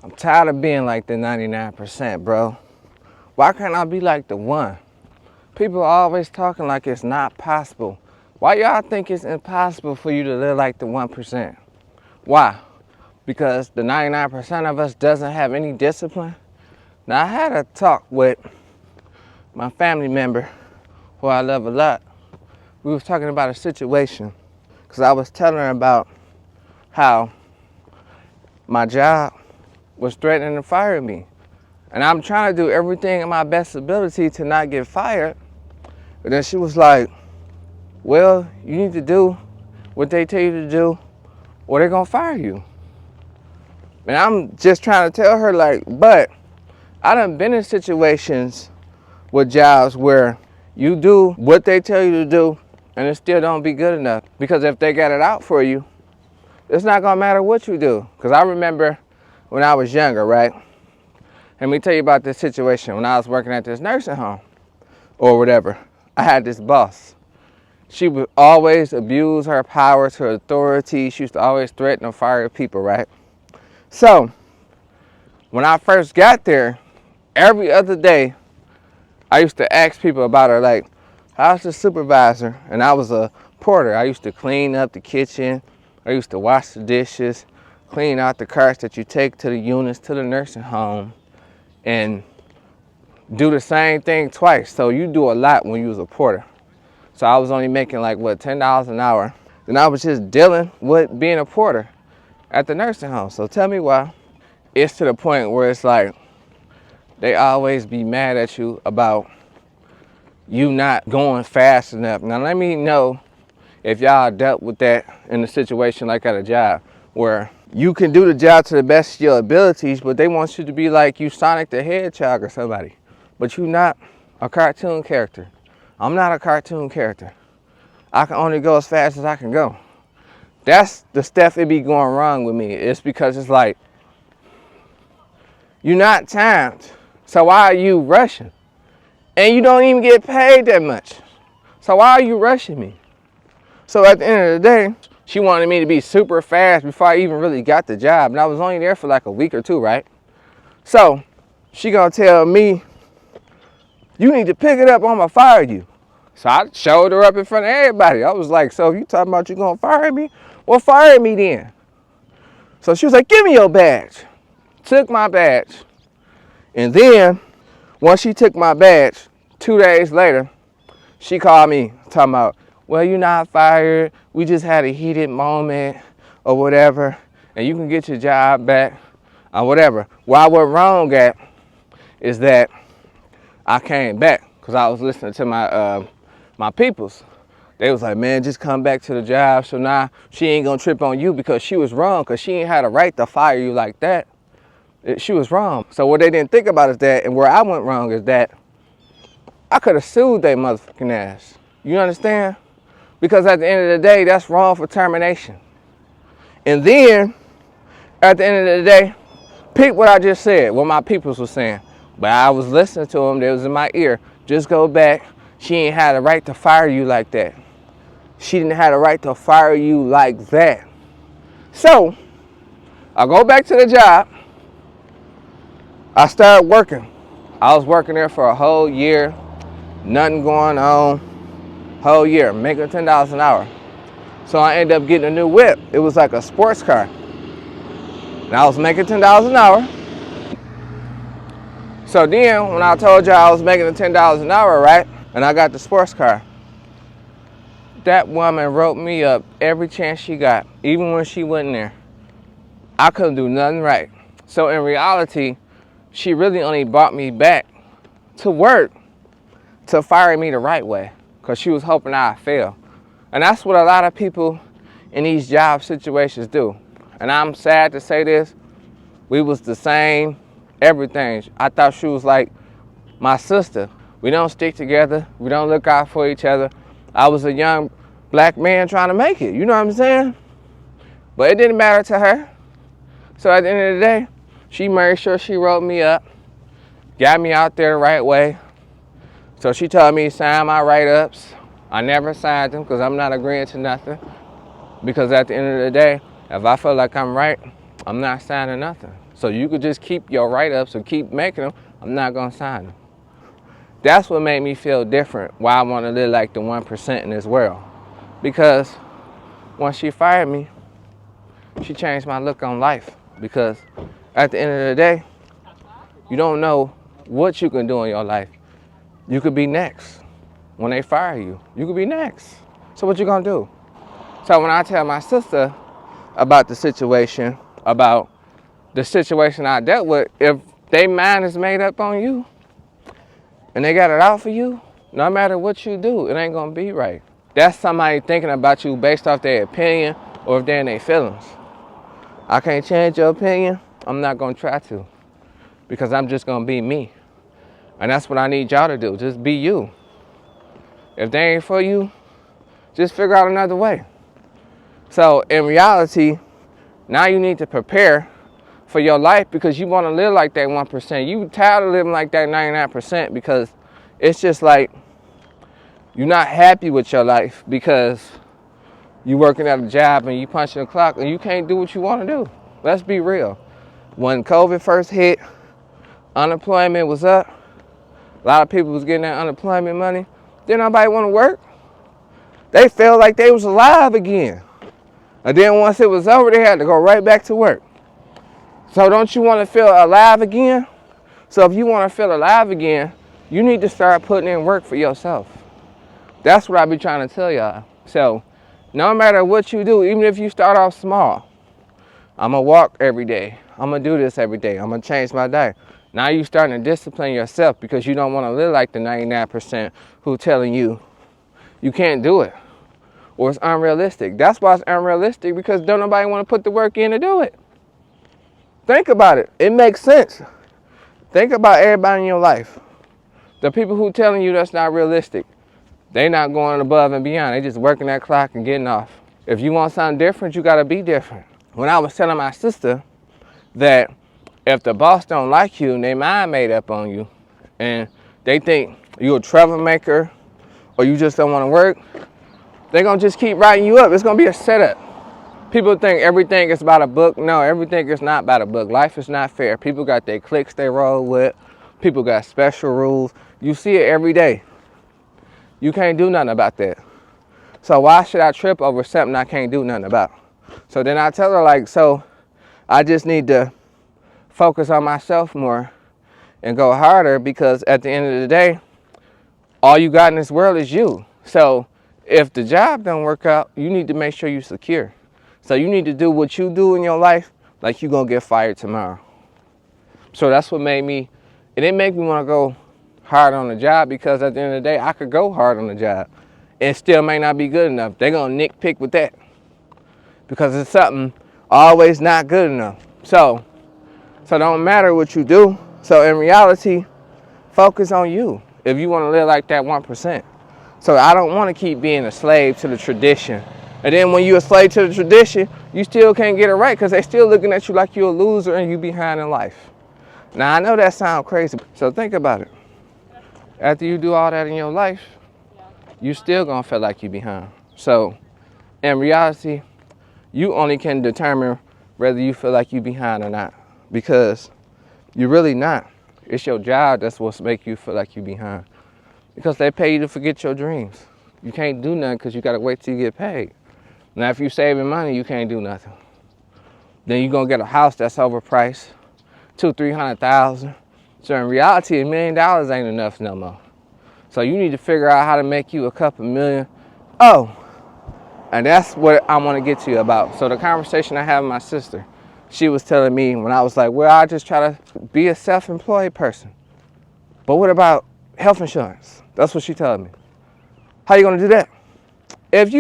I'm tired of being like the 99%, bro. Why can't I be like the 1? People are always talking like it's not possible. Why y'all think it's impossible for you to live like the 1%? Why? Because the 99% of us doesn't have any discipline? Now, I had a talk with my family member, who I love a lot. We was talking about a situation, because I was telling her about how my job was threatening to fire me. And I'm trying to do everything in my best ability to not get fired. But then she was like, well, you need to do what they tell you to do or they're gonna fire you. And I'm just trying to tell her, like, but I done been in situations with jobs where you do what they tell you to do and it still don't be good enough. Because if they got it out for you, it's not gonna matter what you do. Because I remember when I was younger, right? Let me tell you about this situation. When I was working at this nursing home or whatever, I had this boss. She would always abuse her powers, her authority. She used to always threaten to fire people, right? So, when I first got there, every other day, I used to ask people about her, like, how's the supervisor? And I was a porter. I used to clean up the kitchen. I used to wash the dishes, clean out the carts that you take to the units, to the nursing home, and do the same thing twice. So you do a lot when you was a porter. So I was only making like, what, $10 an hour. Then I was just dealing with being a porter at the nursing home. So tell me why it's to the point where it's like they always be mad at you about you not going fast enough. Now let me know if y'all dealt with that in a situation like at a job where you can do the job to the best of your abilities, but they want you to be like you Sonic the Hedgehog or somebody. But you not a cartoon character. I'm not a cartoon character. I can only go as fast as I can go. That's the stuff it be going wrong with me. It's because it's like, you're not timed. So why are you rushing? And you don't even get paid that much. So why are you rushing me? So at the end of the day, she wanted me to be super fast before I even really got the job. And I was only there for like a week or two, right? So she gonna tell me, you need to pick it up, I'm gonna fire you. So I showed her up in front of everybody. I was like, so if you talking about you gonna fire me? Well, fire me then. So she was like, give me your badge. Took my badge. And then, once she took my badge, 2 days later, she called me talking about, well, you're not fired. We just had a heated moment or whatever, and you can get your job back or whatever. Where I went wrong at is that I came back because I was listening to my peoples. They was like, man, just come back to the job. So now she ain't gonna trip on you because she was wrong, because she ain't had a right to fire you like that. She was wrong. So what they didn't think about is that, and where I went wrong is that I could have sued their motherfucking ass. You understand? Because at the end of the day, that's wrong for termination. And then, at the end of the day, peep what I just said, what my peoples was saying. But I was listening to them, they was in my ear. Just go back. She ain't had a right to fire you like that. She didn't have a right to fire you like that. So, I go back to the job. I started working. I was working there for a whole year. Nothing going on. Whole year, making $10 an hour. So I ended up getting a new whip. It was like a sports car. And I was making $10 an hour. So then, when I told y'all I was making the $10 an hour, right? And I got the sports car. That woman wrote me up every chance she got, even when she wasn't there. I couldn't do nothing right. So in reality, she really only brought me back to work to fire me the right way, because she was hoping I'd fail. And that's what a lot of people in these job situations do. And I'm sad to say this, we was the same, everything. I thought she was like my sister. We don't stick together. We don't look out for each other. I was a young black man trying to make it. You know what I'm saying? But it didn't matter to her. So at the end of the day, she made sure she wrote me up, got me out there the right way. So she told me to sign my write-ups. I never signed them because I'm not agreeing to nothing. Because at the end of the day, if I feel like I'm right, I'm not signing nothing. So you could just keep your write-ups or keep making them. I'm not going to sign them. That's what made me feel different, why I want to live like the 1% in this world. Because once she fired me, she changed my look on life. Because at the end of the day, you don't know what you can do in your life. You could be next. When they fire you, you could be next. So what you gonna do? So when I tell my sister about the situation I dealt with, if they mind is made up on you and they got it out for you, no matter what you do, it ain't gonna be right. That's somebody thinking about you based off their opinion or if they're in their feelings. I can't change your opinion. I'm not gonna try to, because I'm just gonna be me. And that's what I need y'all to do. Just be you. If they ain't for you, just figure out another way. So in reality, now you need to prepare for your life, because you want to live like that 1%. You tired of living like that 99%, because it's just like you're not happy with your life because you working at a job and you punching the clock and you can't do what you want to do. Let's be real. When COVID first hit, unemployment was up. A lot of people was getting that unemployment money. Didn't nobody want to work. They felt like they was alive again. And then once it was over, they had to go right back to work. So don't you want to feel alive again? So if you want to feel alive again, you need to start putting in work for yourself. That's what I be trying to tell y'all. So no matter what you do, even if you start off small, I'm going to walk every day. I'm going to do this every day. I'm going to change my diet. Now you starting to discipline yourself, because you don't want to live like the 99% who telling you you can't do it or it's unrealistic. That's why it's unrealistic, because don't nobody want to put the work in to do it. Think about it. It makes sense. Think about everybody in your life. The people who telling you that's not realistic, they not going above and beyond. They just working that clock and getting off. If you want something different, you got to be different. When I was telling my sister that if the boss don't like you and they mind made up on you and they think you're a troublemaker or you just don't want to work, they're going to just keep writing you up. It's going to be a setup. People think everything is about a book. No, everything is not about a book. Life is not fair. People got their cliques they roll with. People got special rules. You see it every day. You can't do nothing about that. So why should I trip over something I can't do nothing about? So then I tell her, so I just need to focus on myself more and go harder, because at the end of the day, all you got in this world is you. So if the job don't work out, you need to make sure you're secure. So you need to do what you do in your life like you're going to get fired tomorrow. So that's what made me, it didn't make me want to go hard on the job, because at the end of the day, I could go hard on the job and still may not be good enough. They're going to nitpick with that, because it's something always not good enough. So don't matter what you do. So in reality, focus on you if you want to live like that 1%. So I don't want to keep being a slave to the tradition. And then when you're a slave to the tradition, you still can't get it right, because they still looking at you like you're a loser and you behind in life. Now, I know that sounds crazy, so think about it. After you do all that in your life, you still going to feel like you're behind. So in reality, you only can determine whether you feel like you're behind or not, because you're really not. It's your job that's what's make you feel like you're behind, because they pay you to forget your dreams. You can't do nothing because you got to wait till you get paid. Now, if you're saving money, you can't do nothing. Then you're going to get a house that's overpriced, $200,000-$300,000. So in reality, $1 million ain't enough no more. So you need to figure out how to make you a couple million. Oh, and that's what I want to get to you about. So the conversation I had with my sister, she was telling me when I was like, well, I just try to be a self-employed person. But what about health insurance? That's what she told me. How you going to do that? If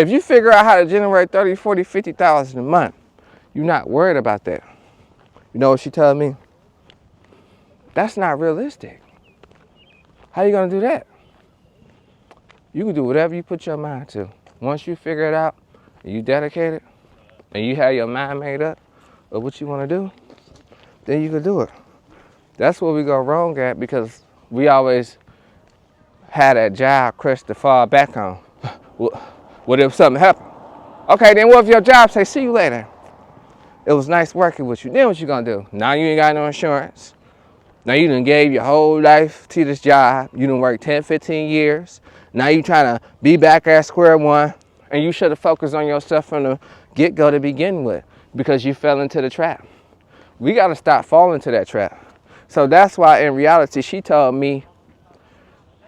you figure out how to generate 30, 40, 50,000 a month, you're not worried about that. You know what she told me? That's not realistic. How you going to do that? You can do whatever you put your mind to. Once you figure it out, and you dedicate it, and you have your mind made up of what you want to do, then you can do it. That's where we go wrong at, because we always had that job crest to fall back on. What if something happened? Okay, then what if your job say, see you later? It was nice working with you. Then what you gonna do? Now you ain't got no insurance. Now you done gave your whole life to this job. You done worked 10, 15 years. Now you trying to be back at square one, and you should have focused on yourself from the get-go to begin with, because you fell into the trap. We gotta stop falling into that trap. So that's why in reality, she told me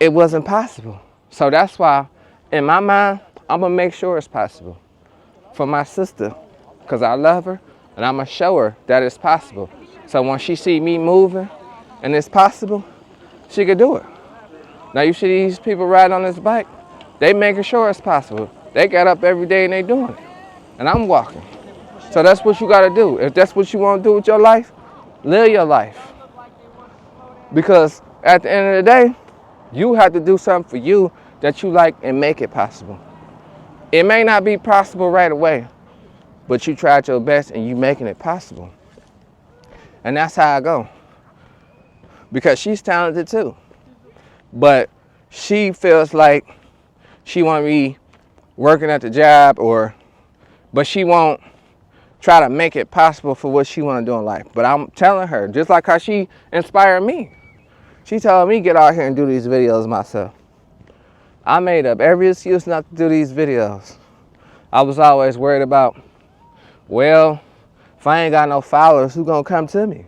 it wasn't possible. So that's why in my mind, I'm gonna make sure it's possible for my sister, because I love her, and I'm gonna show her that it's possible. So when she see me moving and it's possible, she could do it. Now you see these people riding on this bike, they making sure it's possible. They got up every day and they doing it. And I'm walking. So that's what you gotta do. If that's what you wanna do with your life, live your life. Because at the end of the day, you have to do something for you that you like and make it possible. It may not be possible right away, but you tried your best and you making it possible. And that's how I go. Because she's talented too. But she feels like she want to be working at the job, but she won't try to make it possible for what she want to do in life. But I'm telling her, just like how she inspired me. She told me get out here and do these videos myself. I made up every excuse not to do these videos. I was always worried about, well, if I ain't got no followers, who gonna come to me?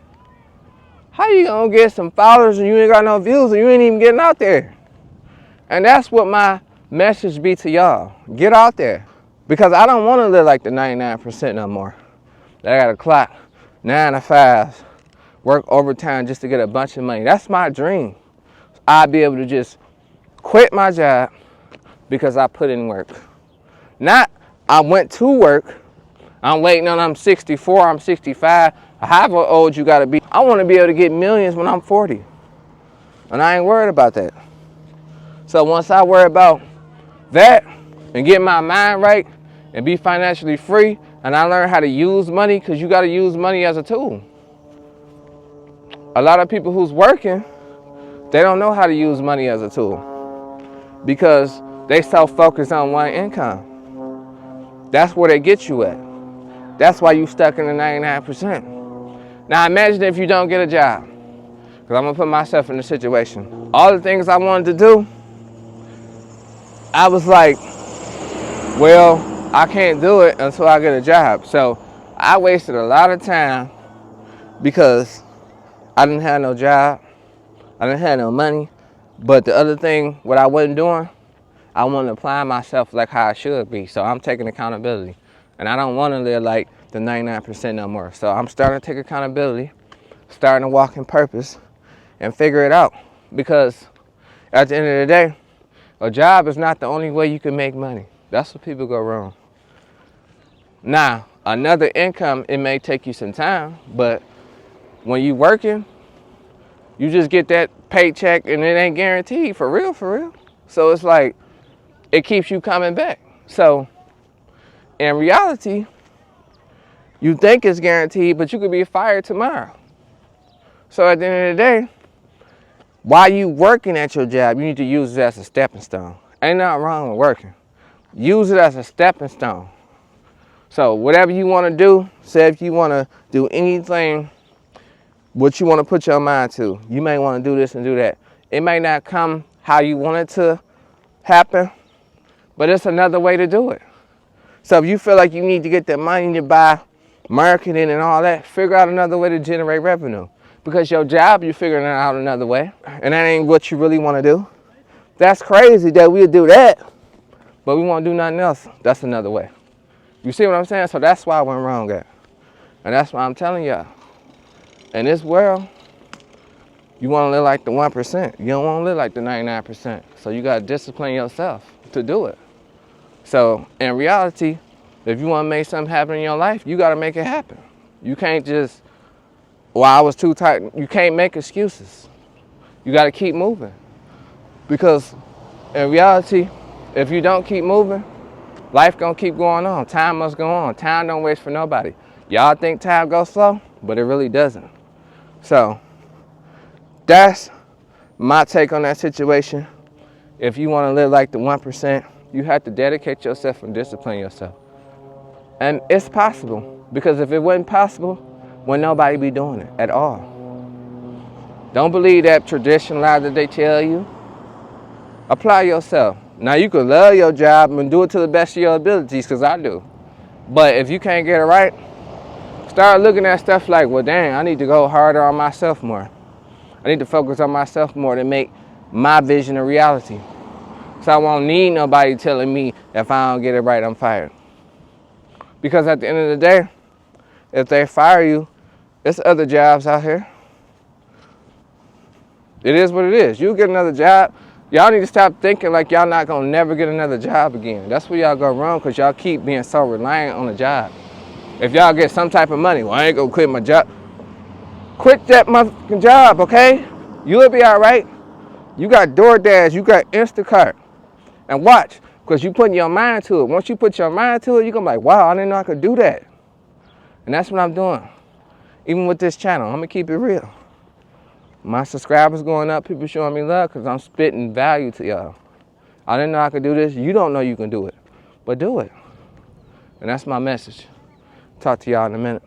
How you gonna get some followers and you ain't got no views and you ain't even getting out there? And that's what my message be to y'all. Get out there. Because I don't want to live like the 99% no more. I got to clock 9 to 5, work overtime just to get a bunch of money. That's my dream. I'd be able to just quit my job because I put in work. Not I went to work. I'm waiting on I'm 64, I'm 65. However old you got to be. I want to be able to get millions when I'm 40. And I ain't worried about that. So once I worry about that and get my mind right and be financially free, and I learn how to use money, because you got to use money as a tool. A lot of people who's working, they don't know how to use money as a tool because they so focused on one income. That's where they get you at. That's why you stuck in the 99%. Now imagine if you don't get a job, because I'm going to put myself in the situation. All the things I wanted to do, I was like, well, I can't do it until I get a job. So I wasted a lot of time because I didn't have no job. I didn't have no money. But the other thing, what I wasn't doing, I wasn't applying myself like how I should be. So I'm taking accountability. And I don't want to live like the 99% no more. So I'm starting to take accountability, starting to walk in purpose and figure it out. Because at the end of the day, a job is not the only way you can make money. That's where people go wrong. Now, another income, it may take you some time, but when you working, you just get that paycheck and it ain't guaranteed, for real, for real. So it's like, it keeps you coming back. So in reality, you think it's guaranteed, but you could be fired tomorrow. So at the end of the day, while you working at your job, you need to use it as a stepping stone. Ain't nothing wrong with working. Use it as a stepping stone. So whatever you want to do, say if you want to do anything, what you want to put your mind to, you may want to do this and do that. It may not come how you want it to happen, but it's another way to do it. So if you feel like you need to get that money to buy marketing and all that, figure out another way to generate revenue. Because your job, you're figuring it out another way, and that ain't what you really want to do. That's crazy that we'll do that, but we won't do nothing else. That's another way. You see what I'm saying? So that's why I went wrong at. And that's why I'm telling y'all. In this world, you want to live like the 1%. You don't want to live like the 99%. So you got to discipline yourself to do it. So in reality, if you want to make something happen in your life, you got to make it happen. You can't just, well, I was too tight. You can't make excuses. You got to keep moving. Because in reality, if you don't keep moving, life gonna keep going on. Time must go on. Time don't wait for nobody. Y'all think time goes slow, but it really doesn't. So that's my take on that situation. If you want to live like the 1%, you have to dedicate yourself and discipline yourself. And it's possible. Because if it wasn't possible, wouldn't nobody be doing it at all. Don't believe that traditional lie that they tell you. Apply yourself. Now you can love your job and do it to the best of your abilities, because I do. But if you can't get it right, start looking at stuff like, well, dang, I need to go harder on myself more. I need to focus on myself more to make my vision a reality. So I won't need nobody telling me if I don't get it right, I'm fired. Because at the end of the day, if they fire you, there's other jobs out here. It is what it is. You get another job. Y'all need to stop thinking like y'all not going to never get another job again. That's where y'all go wrong, because y'all keep being so reliant on a job. If y'all get some type of money, well, I ain't going to quit my job. Quit that motherfucking job, okay? You'll be all right. You got DoorDash, you got Instacart. And watch, because you putting your mind to it. Once you put your mind to it, you're going to be like, wow, I didn't know I could do that. And that's what I'm doing. Even with this channel, I'm going to keep it real. My subscribers going up, people showing me love because I'm spitting value to y'all. I didn't know I could do this. You don't know you can do it, but do it. And that's my message. Talk to y'all in a minute.